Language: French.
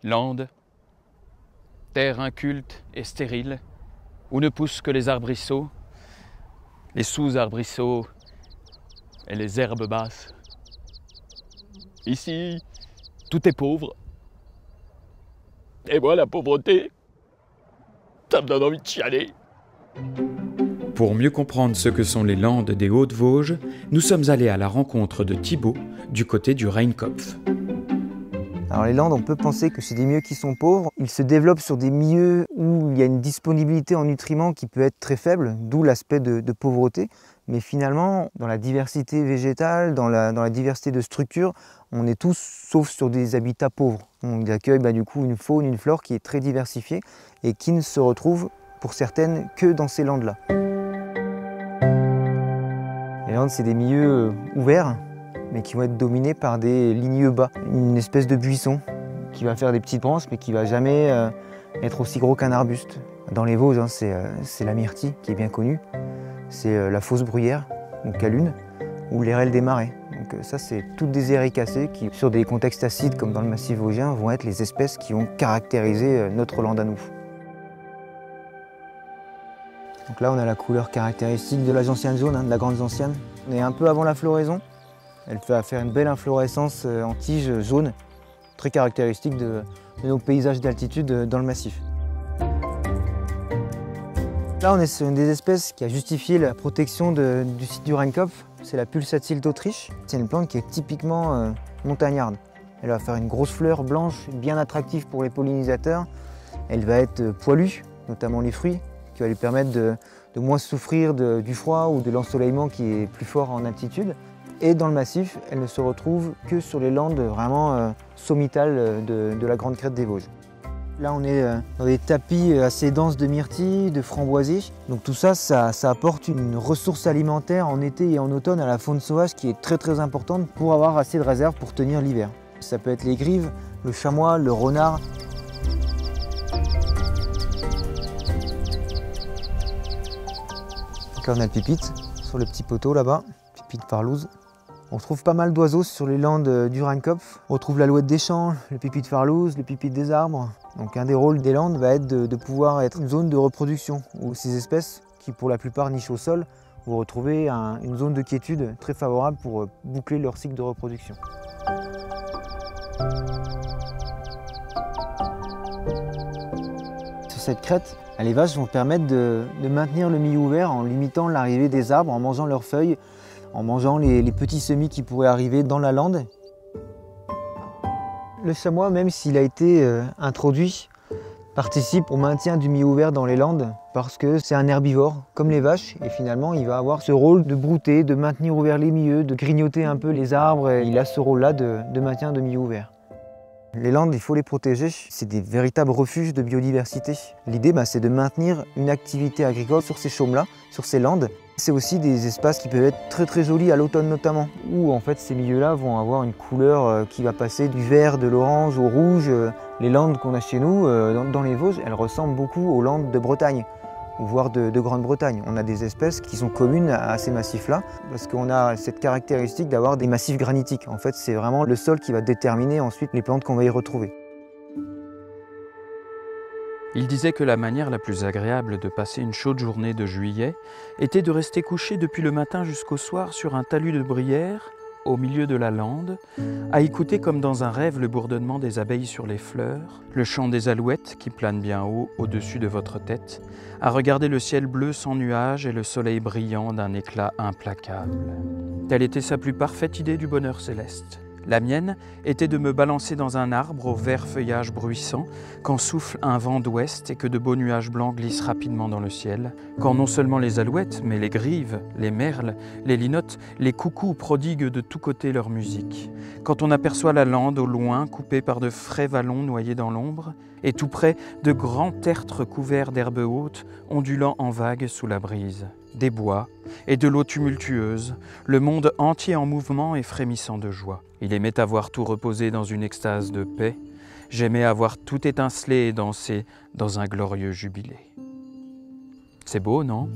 Landes, terre inculte et stérile, où ne poussent que les arbrisseaux, les sous-arbrisseaux et les herbes basses. Ici, tout est pauvre. Et moi, la pauvreté, ça me donne envie de chialer. Pour mieux comprendre ce que sont les Landes des Hautes-Vosges, nous sommes allés à la rencontre de Thibaut du côté du Rheinkopf. Alors les Landes, on peut penser que c'est des milieux qui sont pauvres. Ils se développent sur des milieux où il y a une disponibilité en nutriments qui peut être très faible, d'où l'aspect de pauvreté. Mais finalement, dans la diversité végétale, dans la diversité de structures, on est tous sauf sur des habitats pauvres. On accueille du coup une faune, une flore qui est très diversifiée et qui ne se retrouve pour certaines que dans ces landes-là. Les landes, c'est des milieux ouverts, mais qui vont être dominés par des ligneux bas, une espèce de buisson qui va faire des petites branches, mais qui ne va jamais être aussi gros qu'un arbuste. Dans les Vosges, c'est la myrtille qui est bien connue, c'est la fausse bruyère, donc à lune, ou l'érelle des marais. Donc ça, c'est toutes des éricacées qui, sur des contextes acides comme dans le massif vosgien, vont être les espèces qui vont caractériser notre lande à nous. Donc là, on a la couleur caractéristique de la gentiane jaune, de la grande gentiane. On est un peu avant la floraison. Elle va faire une belle inflorescence en tige jaune, très caractéristique de nos paysages d'altitude dans le massif. Là, on est sur une des espèces qui a justifié la protection du site du Rheinkopf. C'est la pulsatile d'Autriche. C'est une plante qui est typiquement montagnarde. Elle va faire une grosse fleur blanche, bien attractive pour les pollinisateurs. Elle va être poilue, notamment les fruits, qui va lui permettre de moins souffrir du froid ou de l'ensoleillement qui est plus fort en altitude. Et dans le massif, elle ne se retrouve que sur les landes vraiment sommitales de la grande crête des Vosges. Là, on est dans des tapis assez denses de myrtilles, de framboisiers. Donc tout ça, ça apporte une ressource alimentaire en été et en automne à la faune sauvage qui est très importante pour avoir assez de réserve pour tenir l'hiver. Ça peut être les grives, le chamois, le renard. Donc là, on a le pipite sur le petit poteau là-bas, pipite farlouse. On retrouve pas mal d'oiseaux sur les landes du Rheinkopf. On retrouve l'alouette des champs, le pipite farlouse, le pipite des arbres. Donc un des rôles des landes va être de pouvoir être une zone de reproduction où ces espèces, qui pour la plupart nichent au sol, vont retrouver une zone de quiétude très favorable pour boucler leur cycle de reproduction. Sur cette crête, les vaches vont permettre de maintenir le milieu ouvert en limitant l'arrivée des arbres, en mangeant leurs feuilles, en mangeant les petits semis qui pourraient arriver dans la lande. Le chamois, même s'il a été introduit, participe au maintien du milieu ouvert dans les landes parce que c'est un herbivore, comme les vaches, et finalement il va avoir ce rôle de brouter, de maintenir ouvert les milieux, de grignoter un peu les arbres, et il a ce rôle-là de maintien de milieu ouvert. Les landes, il faut les protéger, c'est des véritables refuges de biodiversité. L'idée, c'est de maintenir une activité agricole sur ces chaumes-là, sur ces landes. C'est aussi des espaces qui peuvent être très jolis à l'automne notamment, où en fait ces milieux-là vont avoir une couleur qui va passer du vert, de l'orange au rouge. Les landes qu'on a chez nous, dans les Vosges, elles ressemblent beaucoup aux landes de Bretagne, voire de Grande-Bretagne. On a des espèces qui sont communes à ces massifs-là, parce qu'on a cette caractéristique d'avoir des massifs granitiques. En fait, c'est vraiment le sol qui va déterminer ensuite les plantes qu'on va y retrouver. Il disait que la manière la plus agréable de passer une chaude journée de juillet était de rester couché depuis le matin jusqu'au soir sur un talus de bruyère, au milieu de la lande, à écouter comme dans un rêve le bourdonnement des abeilles sur les fleurs, le chant des alouettes qui planent bien haut au-dessus de votre tête, à regarder le ciel bleu sans nuages et le soleil brillant d'un éclat implacable. Telle était sa plus parfaite idée du bonheur céleste. La mienne était de me balancer dans un arbre au vert feuillage bruissant quand souffle un vent d'ouest et que de beaux nuages blancs glissent rapidement dans le ciel, quand non seulement les alouettes, mais les grives, les merles, les linottes, les coucous prodiguent de tous côtés leur musique, quand on aperçoit la lande au loin coupée par de frais vallons noyés dans l'ombre, et tout près de grands tertres couverts d'herbes hautes ondulant en vagues sous la brise, des bois et de l'eau tumultueuse, le monde entier en mouvement et frémissant de joie. Il aimait avoir tout reposé dans une extase de paix, j'aimais avoir tout étincelé et dansé dans un glorieux jubilé. C'est beau, non ?